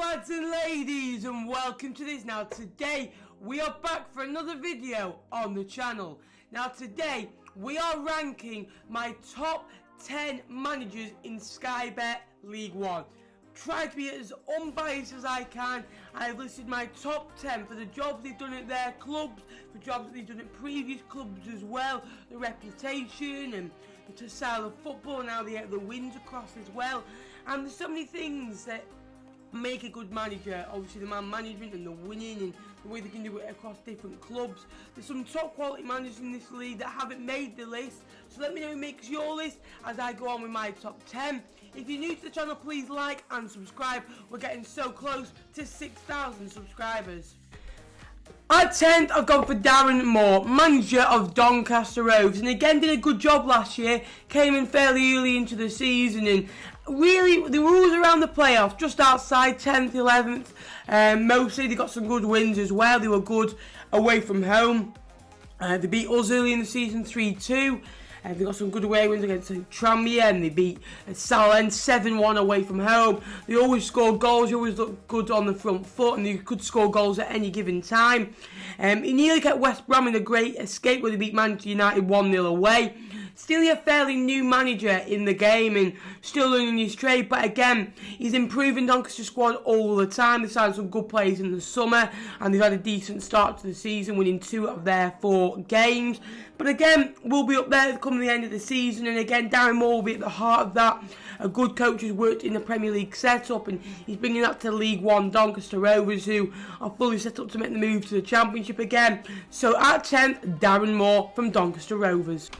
lads and ladies, and welcome to this. Now today we are back for another video on the channel. Now today we are ranking my top 10 managers in Sky Bet League One. Try to be as unbiased as I can. I've listed my top 10 for the jobs they've done at their clubs, for jobs that they've done at previous clubs as well, the reputation and the style of football, and how they get the wins across as well. And there's so many things that make a good manager. Obviously the man management and the winning and the way they can do it across different clubs. There's some top quality managers in this league that haven't made the list, so let me know who makes your list as I go on with my top 10. If you're new to the channel, please like and subscribe. We're getting so close to 6,000 subscribers. At 10th, I've gone for Darren Moore, manager of Doncaster Rovers, and again did a good job last year. Came in fairly early into the season, and really the rules around the playoffs, just outside 10th, 11th. Mostly they got some good wins as well. They were good away from home. They beat us early in the season 3-2. They got some good away wins against Tranmere, and they beat Southend 7-1 away from home. They always score goals, they always look good on the front foot, and they could score goals at any given time. He nearly kept West Brom in a great escape where they beat Manchester United 1-0 away. Still a fairly new manager in the game and still learning his trade, but again, he's improving Doncaster squad all the time. They've signed some good players in the summer and they've had a decent start to the season, winning 2 out of their 4 games. But again, we'll be up there come the end of the season, and again, Darren Moore will be at the heart of that. A good coach who's worked in the Premier League setup, and he's bringing that to League One Doncaster Rovers, who are fully set up to make the move to the Championship again. So at 10th, Darren Moore from Doncaster Rovers.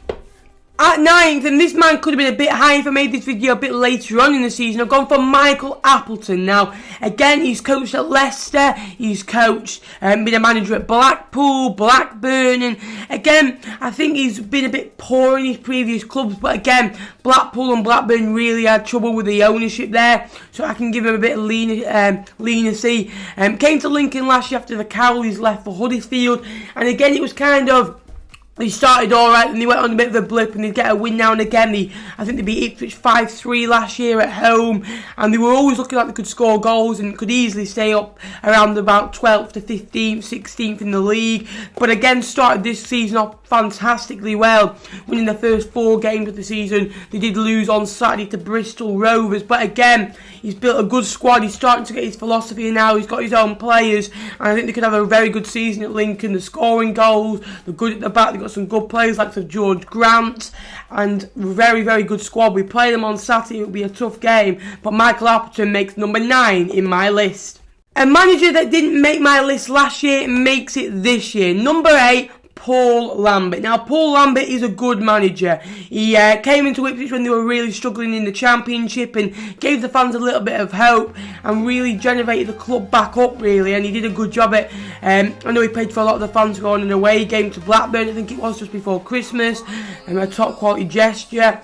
At 9th, and this man could have been a bit higher if I made this video a bit later on in the season, I've gone for Michael Appleton. Now, again, he's coached at Leicester, he's coached, been a manager at Blackpool, Blackburn, and again, I think he's been a bit poor in his previous clubs, but again, Blackpool and Blackburn really had trouble with the ownership there, so I can give him a bit of leniency. Came to Lincoln last year after the Cowleys left for Huddersfield, and again, it was kind of, they started alright, and they went on a bit of a blip, and they'd get a win now and again. I think they beat Ipswich 5-3 last year at home, and they were always looking like they could score goals and could easily stay up around about 12th to 15th, 16th in the league. But again, started this season off fantastically well, winning the first 4 games of the season. They did lose on Saturday to Bristol Rovers, but again, he's built a good squad. He's starting to get his philosophy now. He's got his own players, and I think they could have a very good season at Lincoln. They're scoring goals, they're good at the back, they've got some good players like George Grant, and very, very good squad. We play them on Saturday, it'll be a tough game, but Michael Appleton makes number 9 in my list. A manager that didn't make my list last year makes it this year. Number 8, Paul Lambert. Now, Paul Lambert is a good manager. He came into Ipswich when they were really struggling in the Championship and gave the fans a little bit of hope and really generated the club back up, really, and he did a good job at I know he played for a lot of the fans going an away game to Blackburn, I think it was just before Christmas, a top quality gesture.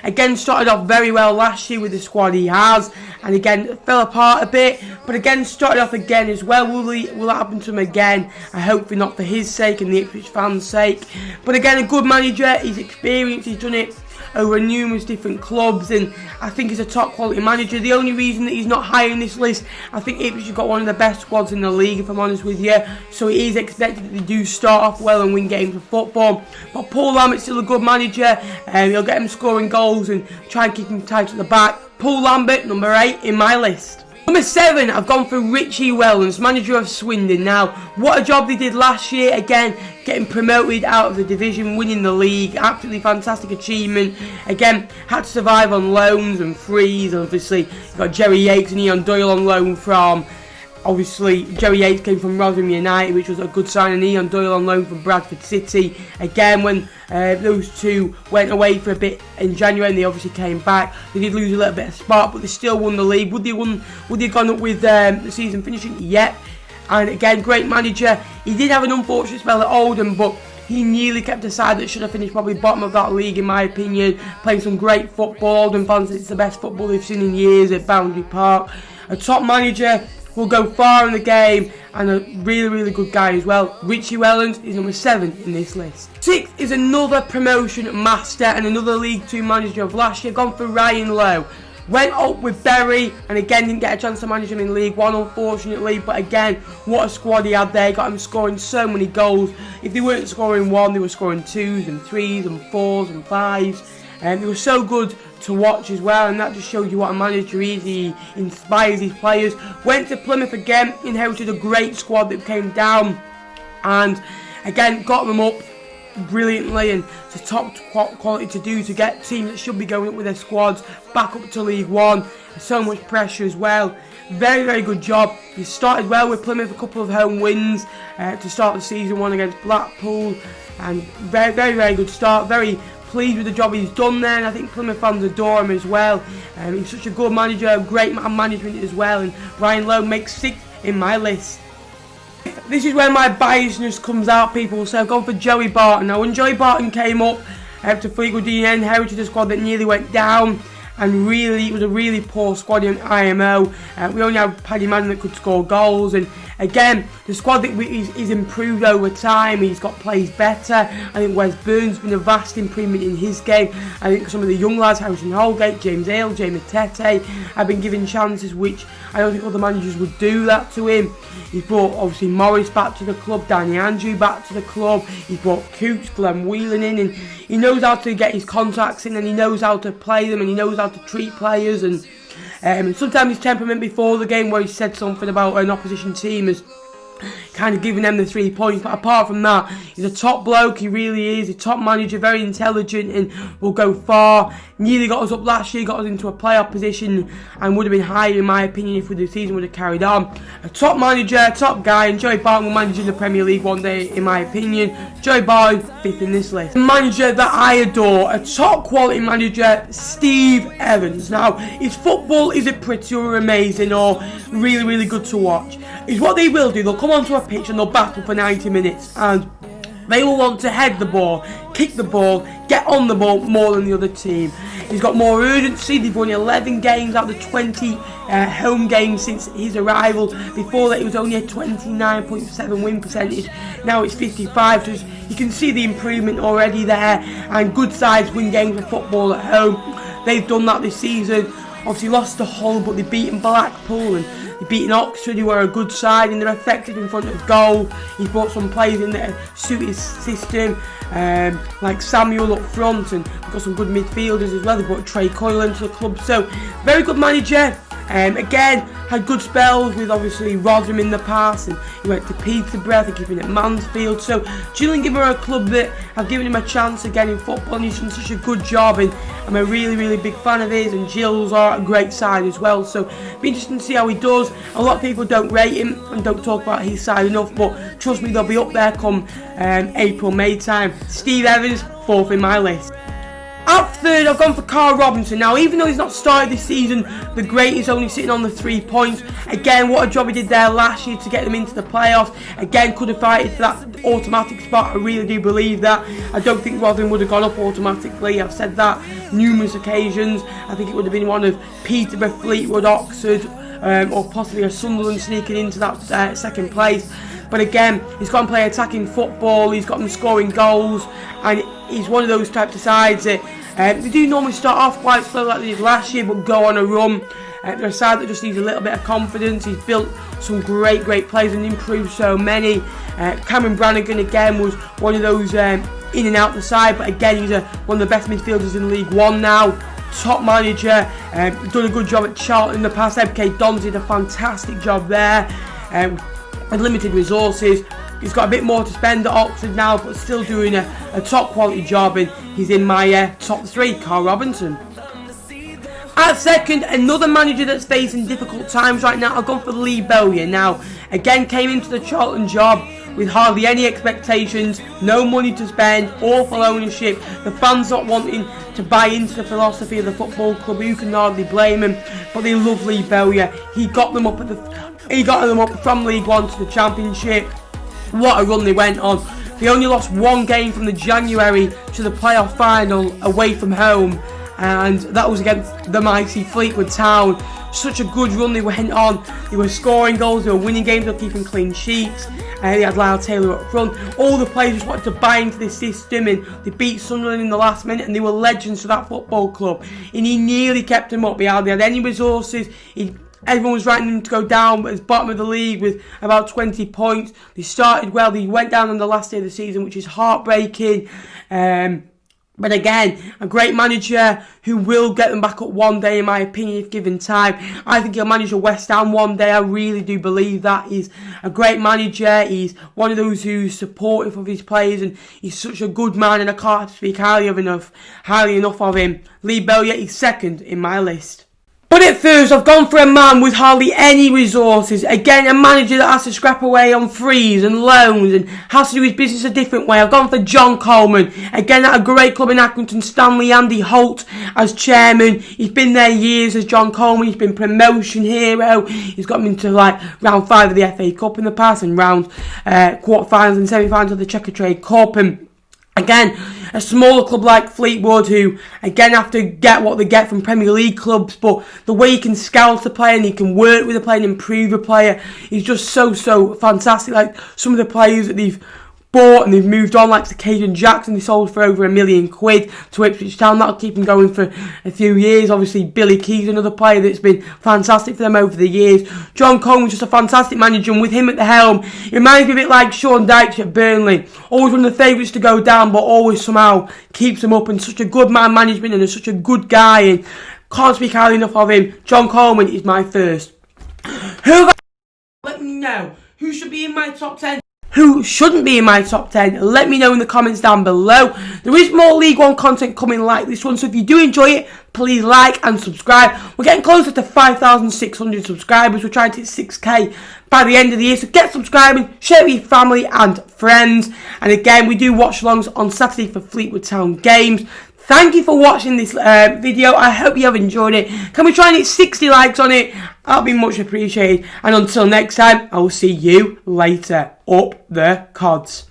Again, started off very well last year with the squad he has, and again fell apart a bit, but again started off again as well. Will that happen to him again? I hope not, for his sake and the Ipswich fans' sake. But again, a good manager. He's experienced, he's done it over numerous different clubs, and I think he's a top quality manager. The only reason that he's not higher in this list, I think Ipswich have got one of the best squads in the league, if I'm honest with you, so it is expected that they do start off well and win games of football. But Paul Lambert's still a good manager, and he'll get him scoring goals and try and keep him tight at the back. Paul Lambert, number 8 in my list. Number 7, I've gone for Richie Wellens, manager of Swindon. Now, what a job they did last year, again, getting promoted out of the division, winning the league, absolutely fantastic achievement. Again, had to survive on loans and frees, obviously. You've got Jerry Yates and Ian Doyle on loan from, obviously, Jerry Yates came from Rotherham United, which was a good sign, and Ian Doyle on loan from Bradford City. Again, when those two went away for a bit in January and they obviously came back, they did lose a little bit of spark, but they still won the league. Would they have gone up with the season finishing? Yep. And again, great manager. He did have an unfortunate spell at Oldham, but he nearly kept a side that should have finished probably bottom of that league, in my opinion. Playing some great football. Oldham fans, it's the best football they've seen in years at Boundary Park. A top manager, will go far in the game, and a really, really good guy as well. Richie Wellens is number 7 in this list. 6th is another promotion master and another League 2 manager of last year. Gone for Ryan Lowe. Went up with Bury, and again didn't get a chance to manage him in League One, unfortunately. But again, what a squad he had there. Got him scoring so many goals. If they weren't scoring one, they were scoring 2s and 3s and 4s and 5s. And they were so good to watch as well, and that just shows you what a manager is. He inspires his players. Went to Plymouth again, inherited a great squad that came down, and again got them up brilliantly, and it's a top quality to do, to get teams that should be going up with their squads back up to League One. So much pressure as well. Very, very good job. He started well with Plymouth, a couple of home wins to start the season, one against Blackpool, and very, very, very good start. Very pleased with the job he's done there, and I think Plymouth fans adore him as well. He's such a good manager, great man management as well, and Brian Lowe makes 6th in my list. This is where my biasness comes out, people, so I've gone for Joey Barton. Now, when Joey Barton came up to Fleetwood, he inherited a squad that nearly went down, and really, it was a really poor squad in IMO. We only had Paddy Madden that could score goals, and again, the squad that he's improved over time. He's got plays better. I think Wes Burns has been a vast improvement in his game. I think some of the young lads, Harrison Holgate, James Ale, Jamie Tete, have been given chances which I don't think other managers would do that to him. He's brought obviously Morris back to the club, Danny Andrew back to the club. He's brought Coots, Glenn Whelan in, and he knows how to get his contacts in, and he knows how to play them, and he knows how to treat players. And sometimes his temperament before the game, where he said something about an opposition team, has kind of giving them the 3 points. But apart from that, he's a top bloke. He really is a top manager, very intelligent, and will go far. Nearly got us up last year, got us into a playoff position, and would have been higher in my opinion if the season would have carried on. A top manager, a top guy, and Joey Barton will manage in the Premier League one day in my opinion. Joey Barton, 5th in this list. Manager that I adore, a top quality manager, Steve Evans. Now, his football isn't pretty or amazing or really, really good to watch. It's what they will do. They'll come onto a pitch and they'll battle for 90 minutes, and they will want to head the ball, kick the ball, get on the ball more than the other team. He's got more urgency. They've won 11 games out of the 20 home games since his arrival. Before that, it was only a 29.7 win percentage. Now it's 55, so you can see the improvement already there. And good sides win games of football at home. They've done that this season. Obviously lost to Hull, but they've beaten Blackpool, and they've beaten Oxford, who are a good side, and they're effective in front of goal. He's brought some players in that suit his system, like Samuel up front, and we've got some good midfielders as well. They've brought Trey Coyle into the club, so very good manager. Again, had good spells with obviously Rotherham in the past, and he went to Peterborough, I think he's been at Mansfield. So Gillingham are a club that have given him a chance again in football, and he's done such a good job, and I'm a really, really big fan of his, and Gills are a great side as well. So be interesting to see how he does. A lot of people don't rate him and don't talk about his side enough, but trust me, they'll be up there come April, May time. Steve Evans, 4th in my list. At 3rd, I've gone for Karl Robinson. Now, even though he's not started this season, the great is only sitting on the 3 points. Again, what a job he did there last year to get them into the playoffs. Again, could have fighted for that automatic spot. I really do believe that. I don't think Rotherham would have gone up automatically. I've said that numerous occasions. I think it would have been one of Peterborough, Fleetwood, Oxford, or possibly a Sunderland sneaking into that 2nd place. But again, he's got to play attacking football, he's got them scoring goals, and he's one of those types of sides that they do normally start off quite slow like they did last year, but go on a run. They're a side that just needs a little bit of confidence. He's built some great players and improved so many. Cameron Brannigan again was one of those in and out the side, but again he's one of the best midfielders in League One now. Top manager, done a good job at Charlton in the past. MK Dons did a fantastic job there. With limited resources, he's got a bit more to spend at Oxford now, but still doing a top quality job, and he's in my top 3, Karl Robinson. At 2nd, another manager that's facing difficult times right now, I've gone for Lee Bowyer. Now, again, came into the Charlton job with hardly any expectations, no money to spend, awful ownership, the fans not wanting to buy into the philosophy of the football club. You can hardly blame him, but they love Lee Bowyer. He got them up from League One to the Championship. What a run they went on. They only lost 1 game from the January to the playoff final away from home, and that was against the mighty Fleetwood Town. Such a good run they went on. They were scoring goals, they were winning games, they were keeping clean sheets, They had Lyle Taylor up front. All the players just wanted to buy into this system, and they beat Sunderland in the last minute, and they were legends for that football club. And he nearly kept them up. He hardly had any resources. Everyone was writing them to go down as bottom of the league with about 20 points. They started well. They went down on the last day of the season, which is heartbreaking. But again, a great manager who will get them back up one day, in my opinion, if given time. I think he'll manage West Ham one day. I really do believe that. He's a great manager. He's one of those who's supportive of his players, and he's such a good man, and I can't speak highly enough of him. Lee Bowyer is second in my list. But at first, I've gone for a man with hardly any resources. Again, a manager that has to scrap away on frees and loans and has to do his business a different way. I've gone for John Coleman. Again, at a great club in Appleton, Stanley Andy Holt as chairman. He's been there years as John Coleman. He's been promotion hero. He's got him into round 5 of the FA Cup in the past, and round quarterfinals and semi-finals of the Checkatrade Cup. And again, a smaller club like Fleetwood, who again have to get what they get from Premier League clubs, but the way he can scout a player and he can work with a player and improve a player is just so fantastic. Like some of the players that they've bought and they've moved on, like Caden Jackson, they sold for over £1 million to Ipswich Town. That'll keep him going for a few years. Obviously, Billy Key's another player that's been fantastic for them over the years. John Coleman's just a fantastic manager, and with him at the helm, it reminds me a bit like Sean Dyche at Burnley. Always one of the favourites to go down, but always somehow keeps them up, and such a good man management, and such a good guy, and can't speak highly enough of him. John Coleman is my first. Let me know who should be in my top 10. Who shouldn't be in my top 10? Let me know in the comments down below. There is more League One content coming like this one, so if you do enjoy it, please like and subscribe. We're getting closer to 5,600 subscribers. We're trying to hit 6k by the end of the year, so get subscribing, share it with your family and friends. And again, we do watch-alongs on Saturday for Fleetwood Town games. Thank you for watching this video. I hope you have enjoyed it. Can we try and hit 60 likes on it? That'll be much appreciated. And until next time, I will see you later. Up the cods.